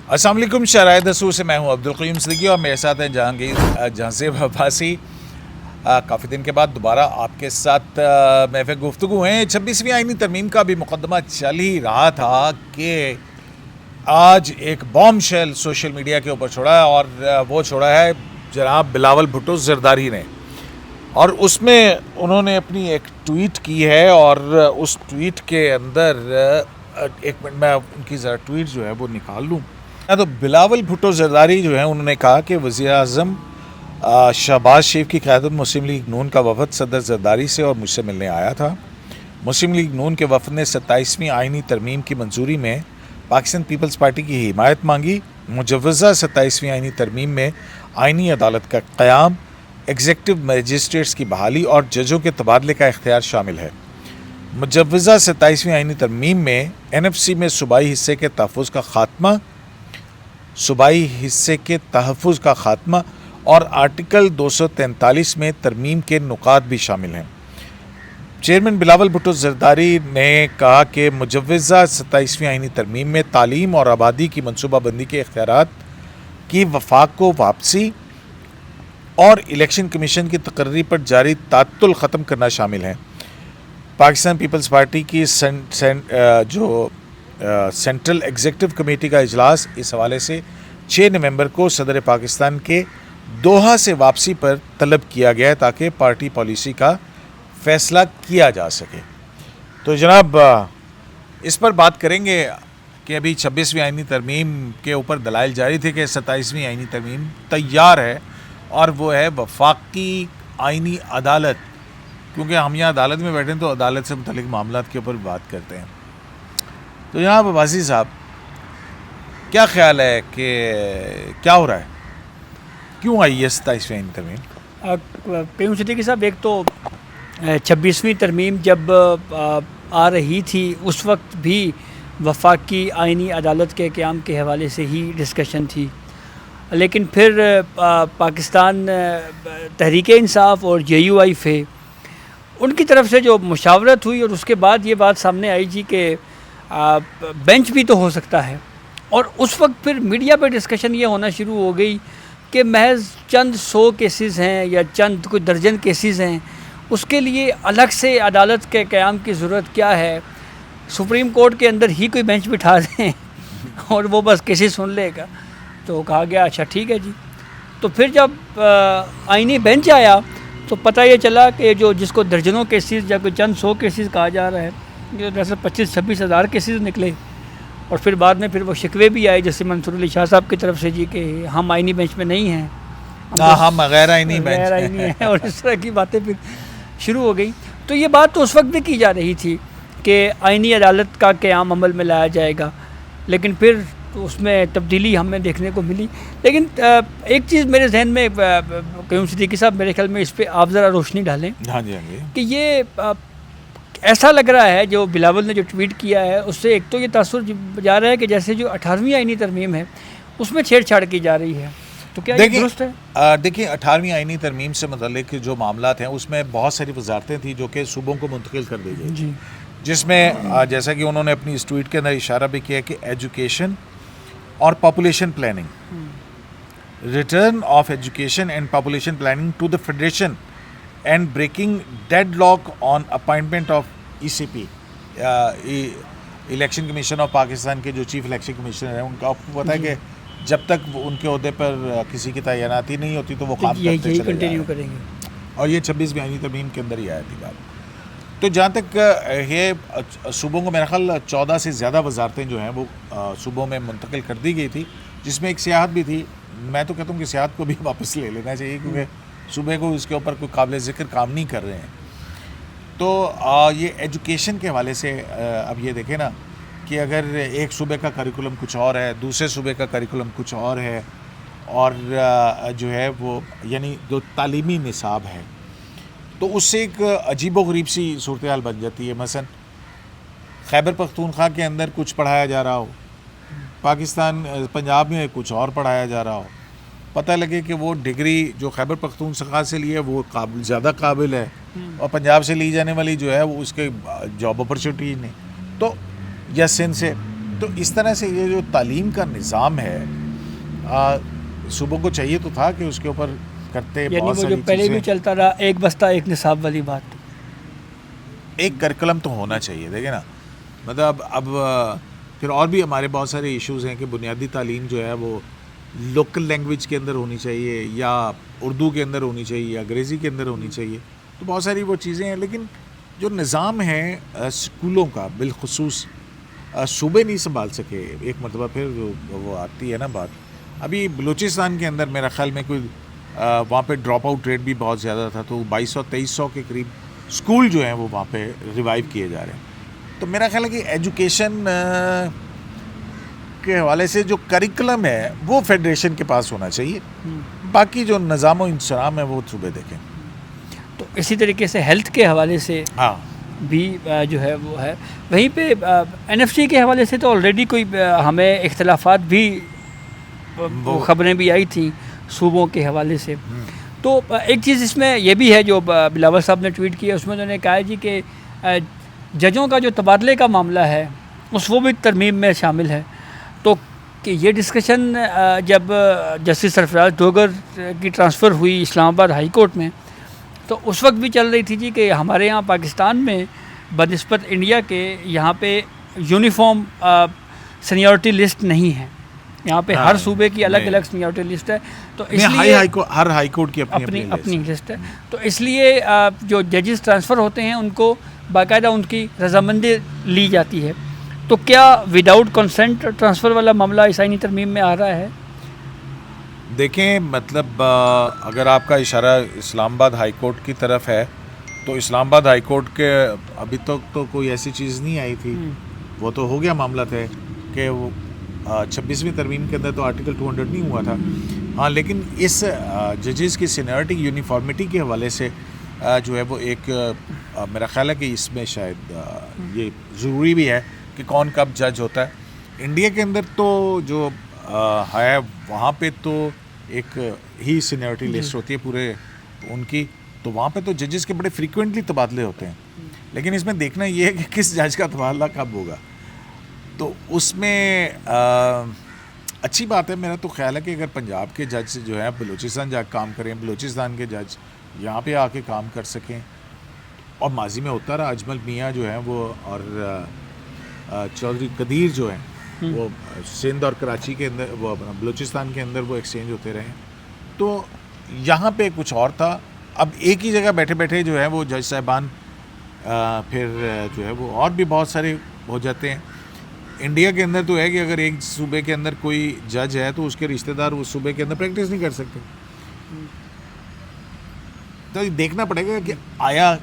السلام علیکم، شرائع دستور سے میں ہوں عبدالقیوم صدیقی اور میرے ساتھ ہیں جہانزیب عباسی۔ کافی دن کے بعد دوبارہ آپ کے ساتھ محفل گفتگو ہیں۔ 26ویں آئینی ترمیم کا بھی مقدمہ چل ہی رہا تھا کہ آج ایک بام شیل سوشل میڈیا کے اوپر چھوڑا ہے، اور وہ چھوڑا ہے جناب بلاول بھٹو زرداری نے، اور اس میں انہوں نے اپنی ایک ٹویٹ کی ہے، اور اس ٹویٹ کے اندر ایک منٹ میں ان کی ذرا ٹویٹ جو ہے وہ نکال لوں۔ تو بلاول بھٹو زرداری جو ہے انہوں نے کہا کہ وزیر اعظم شہباز شریف کی قیادت مسلم لیگ نون کا وفد صدر زرداری سے اور مجھ سے ملنے آیا تھا۔ مسلم لیگ نون کے وفد نے 27ویں آئینی ترمیم کی منظوری میں پاکستان پیپلز پارٹی کی حمایت مانگی۔ مجوزہ 27ویں آئینی ترمیم میں آئینی عدالت کا قیام، ایگزیکٹو مجسٹریٹس کی بحالی اور ججوں کے تبادلے کا اختیار شامل ہے۔ مجوزہ 27ویں آئینی ترمیم میں NFC میں صوبائی حصے کے تحفظ کا خاتمہ اور آرٹیکل 243 میں ترمیم کے نکات بھی شامل ہیں۔ چیئرمین بلاول بھٹو زرداری نے کہا کہ مجوزہ 27ویں آئینی ترمیم میں تعلیم اور آبادی کی منصوبہ بندی کے اختیارات کی وفاق کو واپسی اور الیکشن کمیشن کی تقرری پر جاری تعطل ختم کرنا شامل ہیں۔ پاکستان پیپلز پارٹی کی سینٹرل ایگزیکٹو کمیٹی کا اجلاس اس حوالے سے 6 نومبر کو صدر پاکستان کے دوحہ سے واپسی پر طلب کیا گیا ہے تاکہ پارٹی پالیسی کا فیصلہ کیا جا سکے۔ تو جناب اس پر بات کریں گے کہ ابھی 26ویں آئینی ترمیم کے اوپر دلائل جاری تھے کہ 27ویں آئینی ترمیم تیار ہے، اور وہ ہے وفاقی آئینی عدالت، کیونکہ ہم یہاں عدالت میں بیٹھے ہیں تو عدالت سے متعلق معاملات کے اوپر بات کرتے ہیں۔ تو جناب عباسی صاحب، کیا خیال ہے کہ کیا ہو رہا ہے، کیوں آئی ہے 27ویں آئینی ترمیم؟ قیوم صدیقی صاحب، ایک تو 26ویں ترمیم جب آ رہی تھی اس وقت بھی وفاقی آئینی عدالت کے قیام کے حوالے سے ہی ڈسکشن تھی، لیکن پھر پاکستان تحریک انصاف اور JUI ان کی طرف سے جو مشاورت ہوئی، اور اس کے بعد یہ بات سامنے آئی جی کہ بینچ بھی تو ہو سکتا ہے، اور اس وقت پھر میڈیا پہ ڈسکشن یہ ہونا شروع ہو گئی کہ محض چند 100 کیسز ہیں یا چند کوئی درجن کیسز ہیں، اس کے لیے الگ سے عدالت کے قیام کی ضرورت کیا ہے؟ سپریم کورٹ کے اندر ہی کوئی بینچ بٹھا دیں اور وہ بس کیسز سن لے گا۔ تو کہا گیا اچھا ٹھیک ہے جی۔ تو پھر جب آئینی بینچ آیا تو پتہ یہ چلا کہ جس کو درجنوں کیسز یا کوئی چند 100 کیسز کہا جا رہا ہے، جیسے 25-26 ہزار کیسز نکلے، اور پھر بعد میں پھر وہ شکوے بھی آئے جیسے منصور علی شاہ صاحب کی طرف سے جی کہ ہم آئینی بینچ میں نہیں ہیں، ہم غیر آئینی آئینی ہیں، اور اس طرح کی باتیں پھر شروع ہو گئی۔ تو یہ بات تو اس وقت بھی کی جا رہی تھی کہ آئینی عدالت کا قیام عمل میں لایا جائے گا، لیکن پھر اس میں تبدیلی ہمیں دیکھنے کو ملی۔ لیکن ایک چیز میرے ذہن میں، قیوم صدیقی صاحب میرے خیال میں اس پہ آپ ذرا روشنی ڈالیں کہ یہ ایسا لگ رہا ہے جو بلاول نے جو ٹویٹ کیا ہے اس سے ایک تو یہ تاثر جا رہا ہے کہ جیسے جو 18ویں آئینی ترمیم ہے اس میں چھیڑ چھاڑ کی جا رہی ہے، تو کیا یہ درست ہے؟ دیکھیں 18ویں آئینی ترمیم سے متعلق جو معاملات ہیں اس میں بہت ساری وزارتیں تھیں جو کہ صوبوں کو منتقل کر دی گئی جی، جس میں جیسا کہ انہوں نے اپنی اس ٹویٹ کے اندر اشارہ بھی کیا کہ ایجوکیشن اور population planning, return of education and population planning to the federation and breaking deadlock on appointment of ECP، الیکشن کمیشن آف پاکستان کے جو چیف الیکشن کمیشنر ہیں، ان کا آپ کو پتہ ہے کہ جب تک ان کے عہدے پر کسی کی تعیناتی نہیں ہوتی تو وہ کام کرتے چلے کریں گے، اور یہ 26ویں آئینی ترمیم کے اندر ہی آیا تھی بات۔ تو جہاں تک یہ صوبوں کو میرا خیال 14 سے زیادہ وزارتیں جو ہیں وہ صوبوں میں منتقل کر دی گئی تھی، جس میں ایک سیاحت بھی تھی۔ میں تو کہتا ہوں کہ سیاحت کو بھی واپس لے لینا چاہیے، کیونکہ صوبے کو اس کے اوپر کوئی قابل ذکر کام نہیں کر رہے ہیں۔ تو یہ ایجوکیشن کے حوالے سے اب یہ دیکھیں نا کہ اگر ایک صوبے کا کریکولم کچھ اور ہے، دوسرے صوبے کا کریکولم کچھ اور ہے، اور جو ہے وہ یعنی جو تعلیمی نصاب ہے تو اس سے ایک عجیب و غریب سی صورتحال بن جاتی ہے۔ مثلا خیبر پختونخوا کے اندر کچھ پڑھایا جا رہا ہو، پنجاب میں کچھ اور پڑھایا جا رہا ہو، پتہ لگے کہ وہ ڈگری جو خیبر پختونخوا سے لی ہے وہ زیادہ قابل ہے، اور پنجاب سے لی جانے والی جو ہے وہ اس کے جاب اپرچونیٹی نہیں، تو یا سندھ سے تو اس طرح سے یہ جو تعلیم کا نظام ہے صوبوں کو چاہیے تو تھا کہ اس کے اوپر کرتے یعنی بہت وہ جو ساری پہلے بھی چیزیں. چلتا رہا ایک بستہ ایک نصاب والی بات. ایک کریکولم تو ہونا چاہیے. دیکھیں نا مطلب اب پھر اور بھی ہمارے بہت سارے ایشوز ہیں کہ بنیادی تعلیم جو ہے وہ لوکل لینگویج کے اندر ہونی چاہیے یا اردو کے اندر ہونی چاہیے یا انگریزی کے اندر ہونی چاہیے. تو بہت ساری وہ چیزیں ہیں لیکن جو نظام ہے اسکولوں کا بالخصوص صوبے نہیں سنبھال سکے. ایک مرتبہ پھر وہ آتی ہے نا بات. ابھی بلوچستان کے اندر میرا خیال میں کوئی وہاں پہ ڈراپ آؤٹ ریٹ بھی بہت زیادہ تھا تو 2200-2300 کے قریب اسکول جو ہیں وہ وہاں پہ ریوائیو کیے جا رہے ہیں. تو میرا خیال ہے کہ ایجوکیشن کے حوالے سے جو کریکولم ہے وہ فیڈریشن کے پاس ہونا چاہیے. باقی جو نظام و انتظام ہے وہ صوبے دیکھیں. تو اسی طریقے سے ہیلتھ کے حوالے سے ہاں بھی جو ہے وہ ہے. وہیں پہ این ایف سی کے حوالے سے تو آلریڈی کوئی ہمیں اختلافات بھی خبریں بھی آئی تھیں صوبوں کے حوالے سے. تو ایک چیز اس میں یہ بھی ہے جو بلاول صاحب نے ٹویٹ کیا اس میں انہوں نے کہا جی کہ ججوں کا جو تبادلے کا معاملہ ہے وہ بھی ترمیم میں شامل ہے. تو کہ یہ ڈسکشن جب جسٹس سرفراز ڈوگر کی ٹرانسفر ہوئی اسلام آباد ہائی کورٹ میں تو اس وقت بھی چل رہی تھی جی کہ ہمارے یہاں پاکستان میں بنسبت انڈیا کے یہاں پہ یونیفارم سینیورٹی لسٹ نہیں ہے. یہاں پہ ہر صوبے کی الگ الگ سینیورٹی لسٹ ہے. تو اس لیے ہر ہائی کورٹ کی اپنی لسٹ ہے. تو اس لیے جو ججز ٹرانسفر ہوتے ہیں ان کو باقاعدہ ان کی رضامندی لی جاتی ہے. تو کیا وداؤٹ کنسنٹ ٹرانسفر والا معاملہ اس آئینی ترمیم میں آ رہا ہے؟ دیکھیں مطلب اگر آپ کا اشارہ اسلام آباد ہائی کورٹ کی طرف ہے تو اسلام آباد ہائی کورٹ کے ابھی تک تو کوئی ایسی چیز نہیں آئی تھی. وہ تو ہو گیا معاملہ ہے کہ وہ 26ویں ترمیم کے اندر تو آرٹیکل 200 نہیں ہوا تھا. ہاں لیکن اس ججز کی سینیورٹی یونیفارمٹی کے حوالے سے جو ہے وہ ایک میرا خیال ہے کہ اس میں شاید یہ ضروری بھی ہے کہ کون کب جج ہوتا ہے. انڈیا کے اندر تو جو ہے وہاں پہ تو ایک ہی سینیورٹی لسٹ ہوتی ہے پورے ان کی. تو وہاں پہ تو ججز کے بڑے فریکوینٹلی تبادلے ہوتے ہیں. لیکن اس میں دیکھنا یہ ہے کہ کس جج کا تبادلہ کب ہوگا. تو اس میں اچھی بات ہے. میرا تو خیال ہے کہ اگر پنجاب کے جج جو ہیں بلوچستان جا کام کریں, بلوچستان کے جج یہاں پہ آ کے کام کر سکیں. اور ماضی میں ہوتا رہا. اجمل میاں جو ہیں وہ اور چودھری قدیر جو ہیں وہ سندھ اور کراچی کے اندر وہ بلوچستان کے اندر وہ ایکسچینج ہوتے رہے. تو یہاں پہ کچھ اور تھا. اب ایک ہی جگہ بیٹھے بیٹھے جو ہے وہ جج صاحبان پھر جو ہے وہ اور بھی بہت سارے ہو جاتے ہیں. انڈیا کے اندر تو ہے کہ اگر ایک صوبے کے اندر کوئی جج ہے تو اس کے رشتہ دار اس صوبے کے اندر پریکٹس نہیں کر سکتے. تو دیکھنا پڑے گا کہ آیا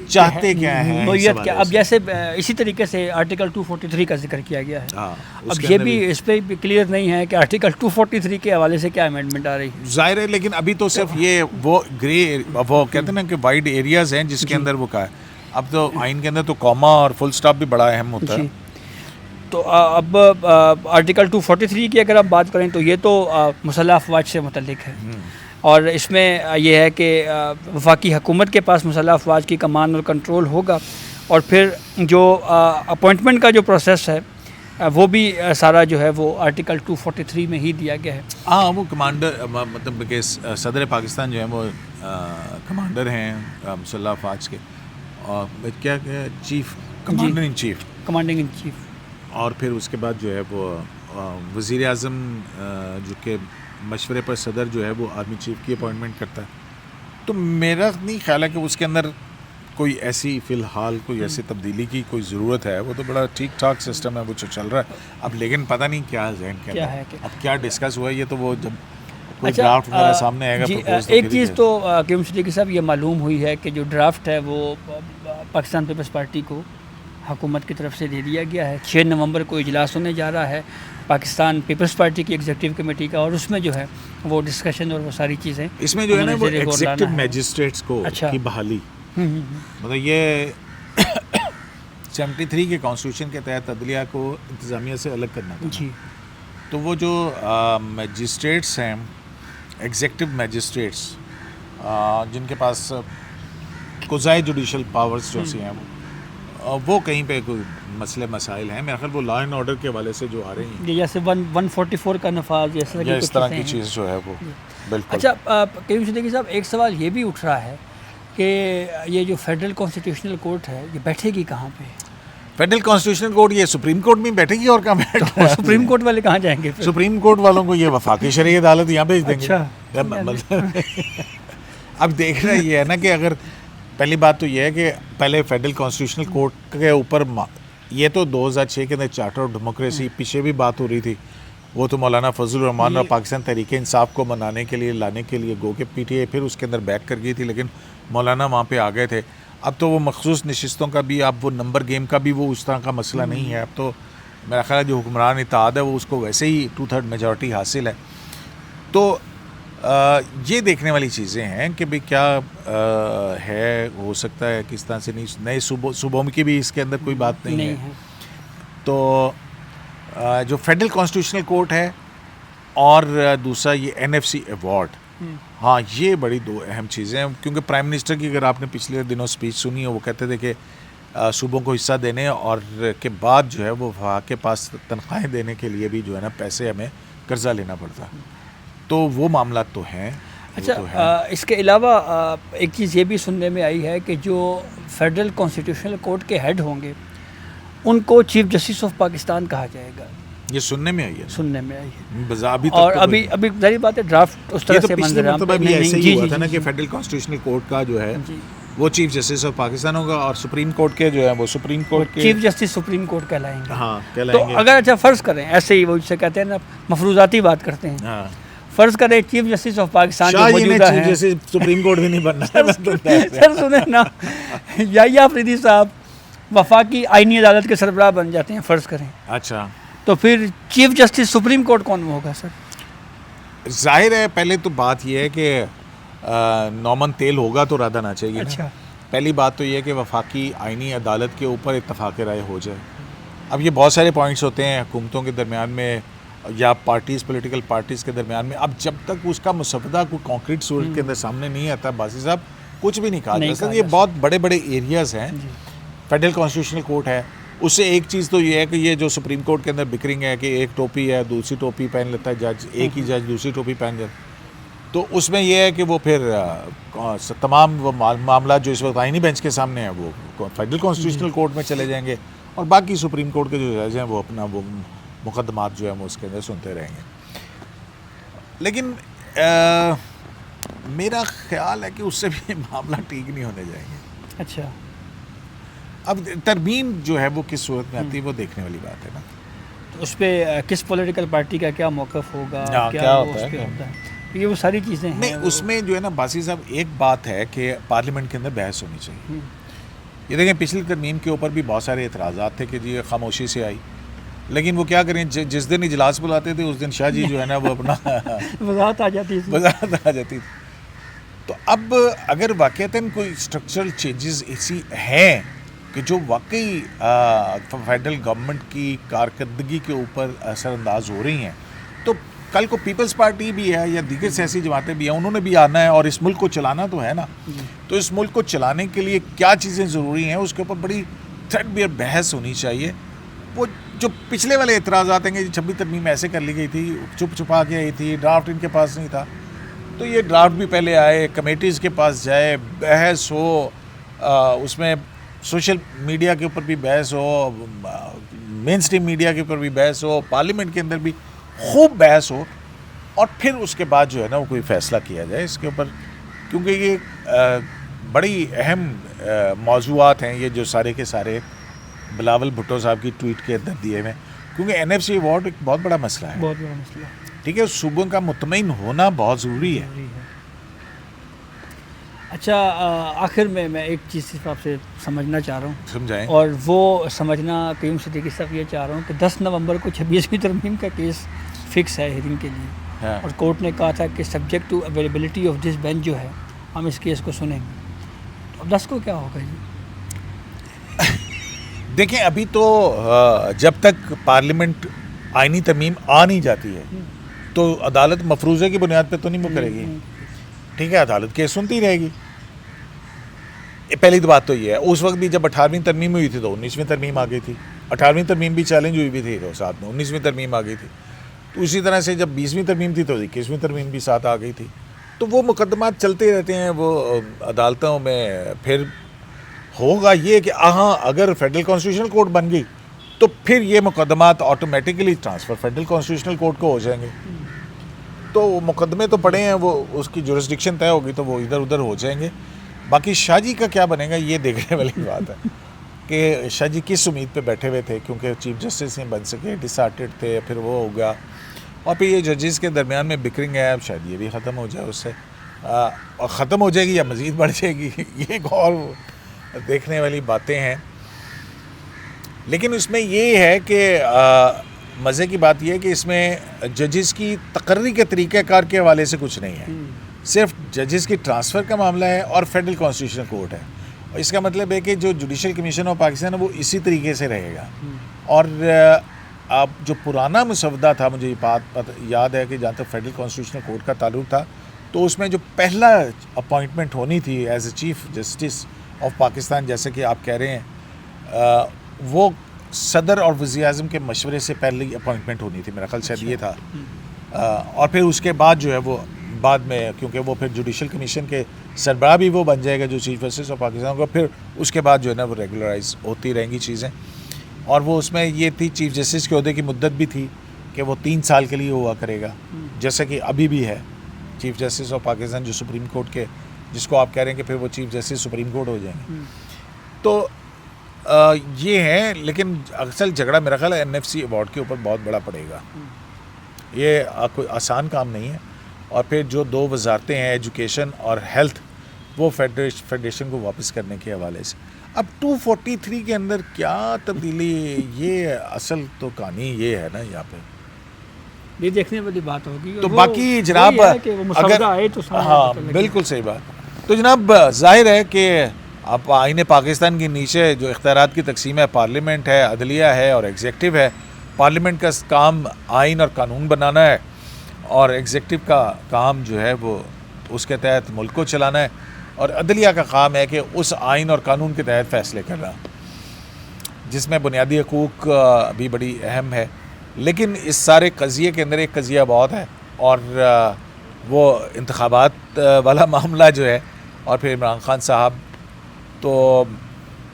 چاہتے کیا ہیں نوعیت کیا. اب جیسے اسی طریقے سے آرٹیکل 243 کا ذکر کیا گیا ہے. اب یہ بھی اس پہ بھی کلیئر نہیں ہے کہ آرٹیکل 243 کے حوالے سے کیا امینڈمنٹ آ رہی ہے. ظاہر ہے لیکن ابھی تو صرف یہ وہ گرے وہ کہتے ہیں نا کہ وائڈ ایریاز ہیں جس کے اندر وہ کہا ہے. اب تو آئین کے اندر تو کوما اور فل سٹاپ بھی بڑا اہم ہوتا ہے. تو اب آرٹیکل 243 کی اگر آپ بات کریں تو یہ تو مسلح افواج سے متعلق ہے. اور اس میں یہ ہے کہ وفاقی حکومت کے پاس مسلح افواج کی کمان اور کنٹرول ہوگا. اور پھر جو اپوائنٹمنٹ کا جو پروسیس ہے وہ بھی سارا جو ہے وہ آرٹیکل 243 میں ہی دیا گیا ہے. ہاں وہ کمانڈر مطلب کہ صدر پاکستان جو ہے وہ کمانڈر ہیں مسلح افواج کے اور کیا chief commander in chief commanding in chief. اور پھر اس کے بعد جو ہے وہ وزیر اعظم جو کہ مشورے پر صدر جو ہے وہ آرمی چیف کی اپوائنٹمنٹ کرتا ہے. تو میرا نہیں خیال ہے کہ اس کے اندر کوئی ایسی فی الحال کوئی ایسی تبدیلی کی کوئی ضرورت ہے. وہ تو بڑا ٹھیک ٹھاک سسٹم ہے وہ جو چل رہا ہے اب. لیکن پتہ نہیں کیا ذہن کے اندر اب کیا ڈسکس ہوا ہے. یہ تو وہ جب کوئی ڈرافٹ وغیرہ سامنے آئے گا. ایک چیز تو قیوم صدیقی صاحب یہ معلوم ہوئی ہے کہ جو ڈرافٹ ہے وہ پاکستان پیپلز پارٹی کو حکومت کی طرف سے دے دیا گیا ہے. 6 نومبر کو اجلاس ہونے جا رہا ہے پاکستان پیپلز پارٹی کی ایگزیکٹو کمیٹی کا اور اس میں جو ہے وہ ڈسکشن اور وہ ساری چیزیں اس میں جو ہے نا وہ ایگزیکٹو میجسٹریٹس کو کی بحالی مطلب یہ 73 کے کانسٹیٹیوشن کے تحت عدلیہ کو انتظامیہ سے الگ کرنا تھا. جی تو وہ جو میجسٹریٹس ہیں ایگزیکٹو میجسٹریٹس جن کے پاس قضائے جوڈیشل پاورز جو سی ہیں وہ کہیں پہ کوئی مسئلے مسائل ہیں، میرا خیال وہ لا اینڈ آرڈر کے حوالے سے جو آ رہی ہیں جیسے 144 کا نفاذ یا اس طرح کی چیز جو ہے وہ بالکل. اچھا قیوم صدیقی صاحب، ایک سوال یہ بھی اٹھ رہا ہے کہ یہ جو فیڈرل کانسٹیٹیوشنل کورٹ ہے یہ بیٹھے گی کہاں پہ؟ فیڈرل کانسٹیٹیوشنل کورٹ یہ سپریم کورٹ میں بیٹھے گی اور کہاں بیٹھے گی؟ سپریم کورٹ والے کہاں جائیں گے؟ سپریم کورٹ والوں کو یہ وفاقی شرعی عدالت یہاں بھیج دیں گے. اچھا اب دیکھنا یہ ہے نا کہ اگر پہلی بات تو یہ ہے کہ پہلے فیڈرل کانسٹیٹیوشنل کورٹ کے اوپر یہ تو 2006 کے اندر چارٹر آف ڈیموکریسی پیچھے بھی بات ہو رہی تھی، وہ تو مولانا فضل الرحمان اور پاکستان تحریک انصاف کو منانے کے لیے لانے کے لیے گو کہ پی ٹی اے پھر اس کے اندر بیک کر گئی تھی، لیکن مولانا وہاں پہ آ گئے تھے. اب تو وہ مخصوص نشستوں کا بھی، اب وہ نمبر گیم کا بھی وہ اس طرح کا مسئلہ نہیں ہے. اب تو میرا خیال ہے جو حکمران اتحاد ہے وہ اس کو ویسے ہی 2/3 میجورٹی حاصل ہے. تو یہ دیکھنے والی چیزیں ہیں کہ بھئی کیا ہے، ہو سکتا ہے کس طرح سے نئے صوبوں کی بھی اس کے اندر کوئی بات نہیں ہے. تو جو فیڈرل کانسٹیٹیوشنل کورٹ ہے اور دوسرا یہ NFC ایوارڈ، ہاں یہ بڑی دو اہم چیزیں ہیں. کیونکہ پرائم منسٹر کی اگر آپ نے پچھلے دنوں سپیچ سنی ہے، وہ کہتے تھے کہ صوبوں کو حصہ دینے اور کے بعد جو ہے وہ وفاق کے پاس تنخواہیں دینے کے لیے بھی جو ہے نا پیسے ہمیں قرضہ لینا پڑتا. تو وہ معاملات تو ہیں. اچھا اس کے علاوہ ایک چیز یہ بھی سننے میں آئی ہے کہ جو فیڈرل کانسٹیٹیوشنل کورٹ کے ہیڈ ہوں گے ان کو چیف جسٹس آف پاکستان کہا جائے گا. یہ سننے میں آئی ہے، سننے میں آئی ہے. ابھی اور ابھی ظاہر بات ہے ڈرافٹ اس طرح سے منظر عام پہ ایسے ہی ہوا تھا نا کہ فیڈرل کانسٹیٹیوشنل کورٹ کا جو ہے وہ چیف جسٹس آف پاکستان ہوگا اور سپریم کورٹ کے جو ہے وہ سپریم کورٹ کے چیف جسٹس سپریم کورٹ کہلائیں گے. ہاں تو کہلائیں گے. اگر اچھا فرض کریں ایسے ہی وہ جسے کہتے ہیں نا مفروضاتی بات کرتے ہیں، ہاں فرض کریں چیف جسٹس آف پاکستان جو شاہ جی نے موجودہ چیف ہیں، جسٹس سپریم کورٹ بھی نہیں بننا ہے. سر سنیں نا، یحییٰ آفریدی صاحب وفاقی آئینی عدالت کے سربراہ بن جاتے ہیں فرض کریں، اچھا تو پھر چیف جسٹس سپریم کورٹ کون ہوگا سر؟ ظاہر ہے پہلے تو بات یہ ہے کہ نومن تیل ہوگا تو رادہ نہ چاہیے. اچھا پہلی بات تو یہ ہے کہ وفاقی آئینی عدالت کے اوپر اتفاق رائے ہو جائے. اب یہ بہت سارے پوائنٹس ہوتے ہیں حکومتوں کے درمیان میں یا پارٹیز پولیٹیکل پارٹیز کے درمیان میں. اب جب تک اس کا مسودہ کوئی کانکریٹ صورت کے اندر سامنے نہیں آتا باسی صاحب کچھ بھی نہیں کہا جا سکتا. یہ بہت بڑے بڑے ایریاز ہیں. فیڈرل کانسٹیٹیوشنل کورٹ ہے، اس سے ایک چیز تو یہ ہے کہ یہ جو سپریم کورٹ کے اندر بکرنگ ہے کہ ایک ٹوپی ہے دوسری ٹوپی پہن لیتا ہے جج، ایک ہی جج دوسری ٹوپی پہن جاتا، تو اس میں یہ ہے کہ وہ پھر تمام وہ معاملات جو اس وقت آئینی بینچ کے سامنے ہیں وہ فیڈرل کانسٹیٹیوشنل کورٹ میں چلے جائیں گے اور باقی سپریم کورٹ کے جو جج ہیں وہ اپنا وہ مقدمات جو ہیں وہ اس کے اندر سنتے رہیں گے. لیکن میرا خیال ہے کہ اس سے بھی معاملہ ٹھیک نہیں ہونے جائیں گے. اچھا اب ترمیم جو ہے وہ کس صورت میں آتی ہے وہ دیکھنے والی بات ہے نا. اس پہ کس پولیٹیکل پارٹی کا کیا موقف ہوگا، کیا ہوتا ہے، یہ وہ ساری چیزیں ہیں. نہیں اس میں جو ہے نا باسی صاحب ایک بات ہے کہ پارلیمنٹ کے اندر بحث ہونی چاہیے. یہ دیکھیں پچھلی ترمیم کے اوپر بھی بہت سارے اعتراضات تھے کہ جی یہ خاموشی سے آئی، لیکن وہ کیا کریں جس دن اجلاس بلاتے تھے اس دن شاہ جی جو ہے نا وہ اپنا وضاحت آ جاتی تھی. تو اب اگر واقعتاً کوئی اسٹرکچرل چینجز ایسی ہیں کہ جو واقعی فیڈرل گورنمنٹ کی کارکردگی کے اوپر اثر انداز ہو رہی ہیں، تو کل کو پیپلز پارٹی بھی ہے یا دیگر سیاسی جماعتیں بھی ہیں، انہوں نے بھی آنا ہے اور اس ملک کو چلانا تو ہے نا. تو اس ملک کو چلانے کے لیے کیا چیزیں ضروری ہیں اس کے اوپر بڑی تھریڈ بیئر بحث ہونی چاہیے. وہ جو پچھلے والے اعتراضات ہیں کہ 26 ترمیم ایسے کر لی گئی تھی، چھپ چھپا کے آئی تھی، ڈرافٹ ان کے پاس نہیں تھا، تو یہ ڈرافٹ بھی پہلے آئے، کمیٹیز کے پاس جائے، بحث ہو، اس میں سوشل میڈیا کے اوپر بھی بحث ہو، مین اسٹریم میڈیا کے اوپر بھی بحث ہو، پارلیمنٹ کے اندر بھی خوب بحث ہو، اور پھر اس کے بعد جو ہے نا وہ کوئی فیصلہ کیا جائے اس کے اوپر. کیونکہ یہ بڑی اہم موضوعات ہیں یہ جو سارے کے سارے بلاول بھٹو صاحب کی ٹویٹ کے اندر دیے ہوئے. کیونکہ NFC ایوارڈ ایک بہت بڑا مسئلہ ہے، بہت بڑا مسئلہ. ٹھیک ہے، صوبوں کا مطمئن ہونا بہت ضروری ہے. اچھا آخر میں ایک چیز صرف آپ سے سمجھنا چاہ رہا ہوں، سمجھائیں. اور وہ سمجھنا قیوم صدیقی صاحب یہ چاہ رہا ہوں کہ 10 نومبر کو 26ویں ترمیم کا کیس فکس ہے ہیئرنگ کے لیے، اور کورٹ نے کہا تھا کہ subject to availability of this bench جو ہے ہم اس کیس کو سنیں گے. اب 10 کو کیا ہوگا جی؟ دیکھیں ابھی تو جب تک پارلیمنٹ آئینی ترمیم آ نہیں جاتی ہے تو عدالت مفروضے کی بنیاد پہ تو نہیں وہ کرے گی. ٹھیک ہے، عدالت کیس سنتی رہے گی. پہلی تو بات تو یہ ہے اس وقت بھی جب 18ویں ترمیم ہوئی تھی تو 19ویں ترمیم آ گئی تھی. 18ویں ترمیم بھی چیلنج ہوئی بھی تھی تو ساتھ میں 19ویں ترمیم آ گئی تھی. تو اسی طرح سے جب 20ویں ترمیم تھی تو 21ویں ترمیم بھی ساتھ آ گئی تھی. تو وہ مقدمات چلتے رہتے ہیں وہ عدالتوں میں. پھر ہوگا یہ کہ اگر فیڈرل کانسٹیٹیوشنل کورٹ بن گئی تو پھر یہ مقدمات automatically transfer federal constitutional court کو ہو جائیں گے. تو مقدمے تو پڑے ہیں, وہ اس کی جورسڈکشن طے ہوگی تو وہ ادھر ادھر ہو جائیں گے. باقی شاہ جی کا کیا بنے گا یہ دیکھنے والی بات ہے کہ شاہ جی کس امید پہ بیٹھے ہوئے تھے, کیونکہ چیف جسٹس نہیں بن سکے, ڈسارٹیڈ تھے, پھر وہ ہو گیا, اور پھر یہ ججز کے درمیان میں بکرنگ ہے. اب شاید یہ بھی ختم ہو جائے اس سے, اور ختم ہو جائے گی یا مزید بڑھ جائے گی یہ ایک اور دیکھنے والی باتیں ہیں. لیکن اس میں یہ ہے کہ مزے کی بات یہ ہے کہ اس میں ججز کی تقرری کے طریقہ کار کے حوالے سے کچھ نہیں ہے, صرف ججز کی ٹرانسفر کا معاملہ ہے اور فیڈرل کانسٹیٹیوشنل کورٹ ہے. اور اس کا مطلب ہے کہ جو جوڈیشل کمیشن آف پاکستان ہے وہ اسی طریقے سے رہے گا. اور اب جو پرانا مسودہ تھا, مجھے یہ بات یاد ہے کہ جہاں تک فیڈرل کانسٹیٹیوشنل کورٹ کا تعلق تھا تو اس میں جو پہلا اپوائنٹمنٹ ہونی تھی as a chief justice of Pakistan, جیسے کہ آپ کہہ رہے ہیں, وہ صدر اور وزیر اعظم کے مشورے سے پہلی اپوائنٹمنٹ ہونی تھی, میرا خیال شاید یہ تھا. اور پھر اس کے بعد جو ہے وہ بعد میں, کیونکہ وہ پھر جوڈیشل کمیشن کے سربراہ بھی وہ بن جائے گا جو چیف جسٹس آف پاکستان کو, پھر اس کے بعد جو ہے نا وہ ریگولرائز ہوتی رہیں گی چیزیں. اور وہ اس میں یہ تھی چیف جسٹس کے عہدے کی مدت بھی تھی کہ وہ 3 سال کے لیے ہوا کرے گا, جیسا کہ ابھی بھی ہے. چیف جسٹس آف پاکستان جو سپریم کورٹ کے, جس کو آپ کہہ رہے ہیں کہ پھر وہ چیف جسٹس سپریم کورٹ ہو جائیں گے. تو یہ ہے, لیکن اصل جھگڑا میرا خیال ہے NFC ایوارڈ کے اوپر بہت بڑا پڑے گا. یہ کوئی آسان کام نہیں ہے. اور پھر جو 2 وزارتیں ہیں ایجوکیشن اور ہیلتھ, وہ فیڈریشن کو واپس کرنے کے حوالے سے. اب 243 کے اندر کیا تبدیلی, یہ اصل تو کہانی یہ ہے نا یہاں پہ, یہ دیکھنے والی بات ہوگی. تو باقی جناب اگر ہاں بالکل صحیح بات. تو جناب ظاہر ہے کہ اب آئین پاکستان کے نیچے جو اختیارات کی تقسیم ہے, پارلیمنٹ ہے, عدلیہ ہے اور ایگزیکٹو ہے. پارلیمنٹ کا کام آئین اور قانون بنانا ہے, اور ایگزیکٹو کا کام جو ہے وہ اس کے تحت ملک کو چلانا ہے, اور عدلیہ کا کام ہے کہ اس آئین اور قانون کے تحت فیصلے کرنا, جس میں بنیادی حقوق بھی بڑی اہم ہے. لیکن اس سارے قضیے کے اندر ایک قضیہ بہت ہے, اور وہ انتخابات والا معاملہ جو ہے, اور پھر عمران خان صاحب. تو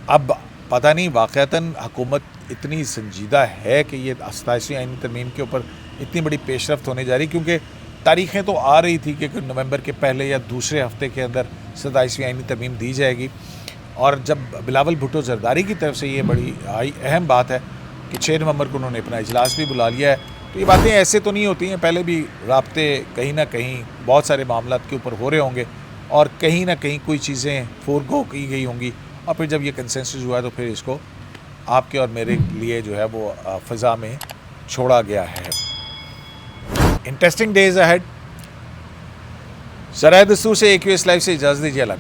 اب پتہ نہیں واقعتاً حکومت اتنی سنجیدہ ہے کہ یہ 27ویں آئینی ترمیم کے اوپر اتنی بڑی پیش رفت ہونے جا رہی, کیونکہ تاریخیں تو آ رہی تھی کہ نومبر کے پہلے یا دوسرے ہفتے کے اندر 27ویں آئینی ترمیم دی جائے گی. اور جب بلاول بھٹو زرداری کی طرف سے یہ بڑی اہم بات ہے کہ 6 نومبر کو انہوں نے اپنا اجلاس بھی بلا لیا ہے, تو یہ باتیں ایسے تو نہیں ہوتی ہیں. پہلے بھی رابطے کہیں نہ کہیں بہت سارے معاملات کے اوپر ہو رہے ہوں گے, اور کہیں نہ کہیں کوئی چیزیں فورگو کی گئی ہوں گی, اور پھر جب یہ کنسنسس ہوا تو پھر اس کو آپ کے اور میرے لیے جو ہے وہ فضا میں چھوڑا گیا ہے. Interesting days ahead. ذرائع دستور سے AQS لائیو سے اجازت دیجیے. اللہ